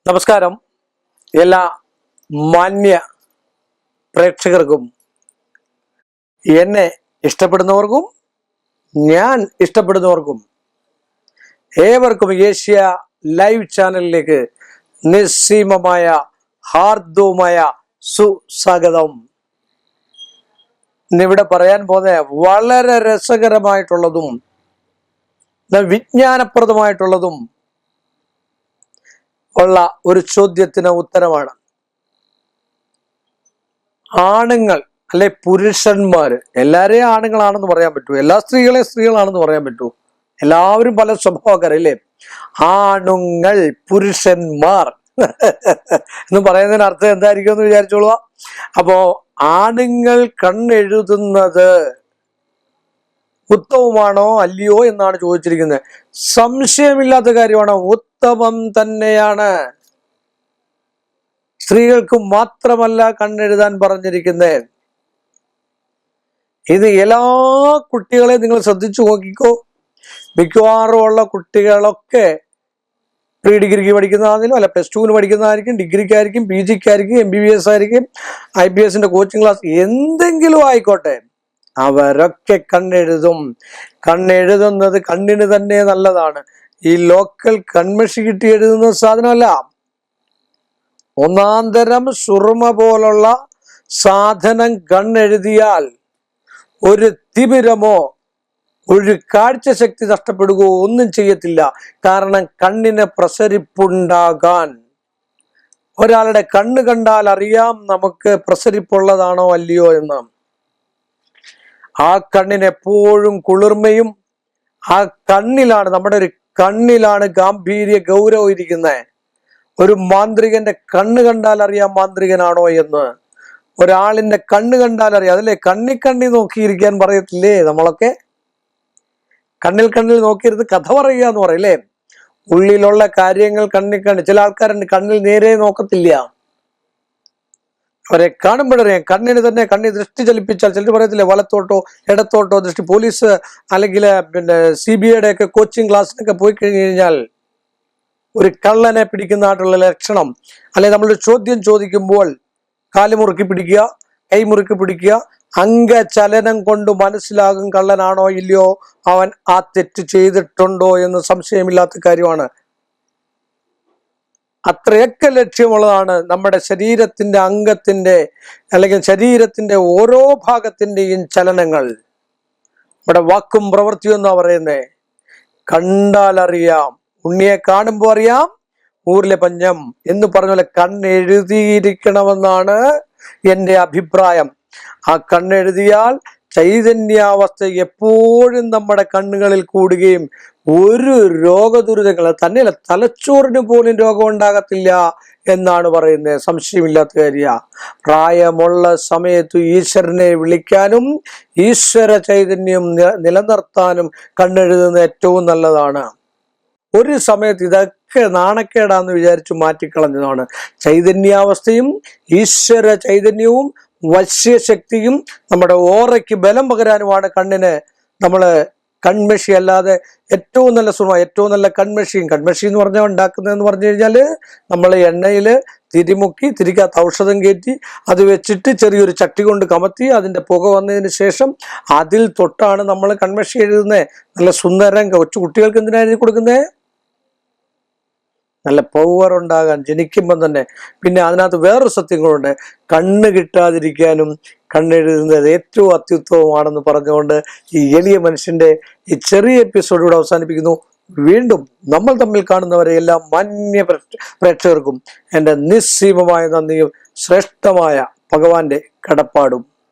നമസ്കാരം. എല്ലാ മാന്യ പ്രേക്ഷകർക്കും, എന്നെ ഇഷ്ടപ്പെടുന്നവർക്കും ഞാൻ ഇഷ്ടപ്പെടുന്നവർക്കും ഏവർക്കും ഏഷ്യ ലൈവ് ചാനലിലേക്ക് നിസ്സീമമായ ഹാർദവുമായ സുസ്വാഗതം. ഇന്നിവിടെ പറയാൻ പോകുന്ന വളരെ രസകരമായിട്ടുള്ളതും വിജ്ഞാനപ്രദമായിട്ടുള്ളതും ഉള്ള ഒരു ചോദ്യത്തിന് ഉത്തരമാണ്. ആണുങ്ങൾ അല്ലെ പുരുഷന്മാര്, എല്ലാരെയും ആണുങ്ങളാണെന്ന് പറയാൻ പറ്റൂ, എല്ലാ സ്ത്രീകളെയും സ്ത്രീകളാണെന്ന് പറയാൻ പറ്റൂ, എല്ലാവരും പല സ്വഭാവക്കാരല്ലേ. ആണുങ്ങൾ പുരുഷന്മാർ എന്ന് പറയുന്നതിന് അർത്ഥം എന്തായിരിക്കും എന്ന് വിചാരിച്ചോളുക. അപ്പോ ആണുങ്ങൾ കണ്ണെഴുതുന്നത് ഉത്തമമാണോ അല്ലയോ എന്നാണ് ചോദിച്ചിരിക്കുന്നത്. സംശയമില്ലാത്ത കാര്യമാണ്, ഉത്തമം തന്നെയാണ്. സ്ത്രീകൾക്ക് മാത്രമല്ല കണ്ണെഴുതാൻ പറഞ്ഞിരിക്കുന്നത്. ഇത് എല്ലാ കുട്ടികളെയും നിങ്ങൾ ശ്രദ്ധിച്ചു നോക്കിക്കോ. മിക്കവാറും ഉള്ള കുട്ടികളൊക്കെ പ്രീ ഡിഗ്രിക്ക് പഠിക്കുന്നതാണെങ്കിലും അല്ല പ്ലസ് 2 പഠിക്കുന്നതായിരിക്കും, ഡിഗ്രിക്കായിരിക്കും, PGക്കായിരിക്കും, MBBS ആയിരിക്കും, IPS കോച്ചിങ് ക്ലാസ് എന്തെങ്കിലും ആയിക്കോട്ടെ, അവരൊക്കെ കണ്ണെഴുതും. കണ്ണെഴുതുന്നത് കണ്ണിന് തന്നെ നല്ലതാണ്. ഈ ലോക്കൽ കൺമഷി കിട്ടി എഴുതുന്ന സാധനമല്ല. ഒന്നാന്തരം സുറുമ പോലുള്ള സാധനം കണ്ണെഴുതിയാൽ ഒരു തിമിരമോ ഒരു കാഴ്ചശക്തി നഷ്ടപ്പെടുകയോ ഒന്നും ചെയ്യത്തില്ല. കാരണം കണ്ണിന് പ്രസരിപ്പുണ്ടാകാൻ, ഒരാളുടെ കണ്ണ് കണ്ടാൽ അറിയാം നമുക്ക് പ്രസരിപ്പുള്ളതാണോ അല്ലയോ എന്ന്. ആ കണ്ണിന് എപ്പോഴും കുളിർമയും, ആ കണ്ണിലാണ്, നമ്മുടെ ഒരു കണ്ണിലാണ് ഗാംഭീര്യ ഗൗരവം ഇരിക്കുന്നത്. ഒരു മാന്ത്രികന്റെ കണ്ണ് കണ്ടാൽ അറിയാം മാന്ത്രികനാണോ എന്ന്. ഒരാളിന്റെ കണ്ണ് കണ്ടാൽ അറിയാം. അതല്ലേ കണ്ണി നോക്കിയിരിക്കാൻ പറയത്തില്ലേ നമ്മളൊക്കെ. കണ്ണിൽ നോക്കിയിരുന്ന് കഥ പറയുക എന്ന് പറയില്ലേ. ഉള്ളിലുള്ള കാര്യങ്ങൾ കണ്ണി ചില ആൾക്കാരുണ്ട് കണ്ണിൽ നേരെ നോക്കത്തില്ല. അവരെ കാണുമ്പോഴറിയാം. കണ്ണിന് തന്നെ കണ്ണി ദൃഷ്ടി ചലിപ്പിച്ചാൽ, ചിലർ പറയത്തില്ലേ വലത്തോട്ടോ ഇടത്തോട്ടോ ദൃഷ്ടി. പോലീസ് അല്ലെങ്കിൽ CBIയുടെ ഒക്കെ കോച്ചിങ് ക്ലാസ്സിനൊക്കെ പോയി കഴിഞ്ഞു കഴിഞ്ഞാൽ ഒരു കള്ളനെ പിടിക്കുന്നതായിട്ടുള്ള ലക്ഷണം, അല്ലെ നമ്മളൊരു ചോദ്യം ചോദിക്കുമ്പോൾ കാല് മുറുക്കി പിടിക്കുക, കൈ മുറുക്കി പിടിക്കുക, അംഗചലനം കൊണ്ട് മനസ്സിലാകും കള്ളനാണോ ഇല്ലയോ, അവൻ ആ തെറ്റ് ചെയ്തിട്ടുണ്ടോ എന്ന് സംശയമില്ലാത്ത കാര്യമാണ്. അത്രയൊക്കെ ലക്ഷ്യമുള്ളതാണ് നമ്മുടെ ശരീരത്തിന്റെ അംഗത്തിന്റെ അല്ലെങ്കിൽ ശരീരത്തിന്റെ ഓരോ ഭാഗത്തിന്റെയും ചലനങ്ങൾ. നമ്മുടെ വാക്കും പ്രവൃത്തിയും എന്നാ പറയുന്നേ. കണ്ടാൽ അറിയാം, ഉണ്ണിയെ കാണുമ്പോൾ അറിയാം ഊരിലെ പഞ്ഞം എന്ന് പറഞ്ഞ പോലെ കണ്ണെഴുതിയിരിക്കണമെന്നാണ് എൻ്റെ അഭിപ്രായം. ആ കണ്ണെഴുതിയാൽ ചൈതന്യാവസ്ഥ എപ്പോഴും നമ്മുടെ കണ്ണുകളിൽ കൂടുകയും ഒരു രോഗദുരിതങ്ങൾ തന്നെയല്ല, തലച്ചോറിന് പോലും രോഗം ഉണ്ടാകത്തില്ല എന്നാണ് പറയുന്നത്. സംശയമില്ലാത്ത കാര്യ. പ്രായമുള്ള സമയത്ത് ഈശ്വരനെ വിളിക്കാനും ഈശ്വര ചൈതന്യം നിലനിർത്താനും കണ്ണെഴുതുന്നത് ഏറ്റവും നല്ലതാണ്. ഒരു സമയത്ത് ഇതൊക്കെ നാണക്കേടാന്ന് വിചാരിച്ചു മാറ്റിക്കളഞ്ഞതാണ്. ചൈതന്യാവസ്ഥയും ഈശ്വര ചൈതന്യവും വശ്യശക്തിയും നമ്മുടെ ഓറയ്ക്ക് ബലം പകരാനുമാണ് കണ്ണിന് നമ്മള് കൺമഷി അല്ലാതെ ഏറ്റവും നല്ല സുഖം, ഏറ്റവും നല്ല കൺമഷി എന്ന് പറഞ്ഞാൽ ഉണ്ടാക്കുന്നതെന്ന് പറഞ്ഞു കഴിഞ്ഞാൽ നമ്മൾ എണ്ണയിൽ തിരിമുക്കി തിരിക്കകത്ത് ഔഷധം കയറ്റി അത് വെച്ചിട്ട് ചെറിയൊരു ചട്ടി കൊണ്ട് കമത്തി അതിൻ്റെ പുക വന്നതിന് ശേഷം അതിൽ തൊട്ടാണ് നമ്മൾ കൺമഷി എഴുതുന്നത്. നല്ല സുന്ദരം കൊച്ചു കുട്ടികൾക്ക് എന്തിനാണ് എഴുതി കൊടുക്കുന്നത്? നല്ല പവർ ഉണ്ടാകാൻ ജനിക്കുമ്പം തന്നെ. പിന്നെ അതിനകത്ത് വേറൊരു സത്യങ്ങളുണ്ട്. കണ്ണ് കിട്ടാതിരിക്കാനും കണ്ണെഴുതുന്നത് ഏറ്റവും അത്യുത്തമമാണെന്ന് പറഞ്ഞുകൊണ്ട് ഈ എളിയ മനുഷ്യന്റെ ഈ ചെറിയ എപ്പിസോഡ് ഇവിടെ അവസാനിപ്പിക്കുന്നു. വീണ്ടും നമ്മൾ തമ്മിൽ കാണുന്നവരെ എല്ലാ മാന്യ പ്രേക്ഷകർക്കും എൻ്റെ നിസ്സീമമായ നന്ദിയും ശ്രേഷ്ഠമായ ഭഗവാന്റെ കടപ്പാടും.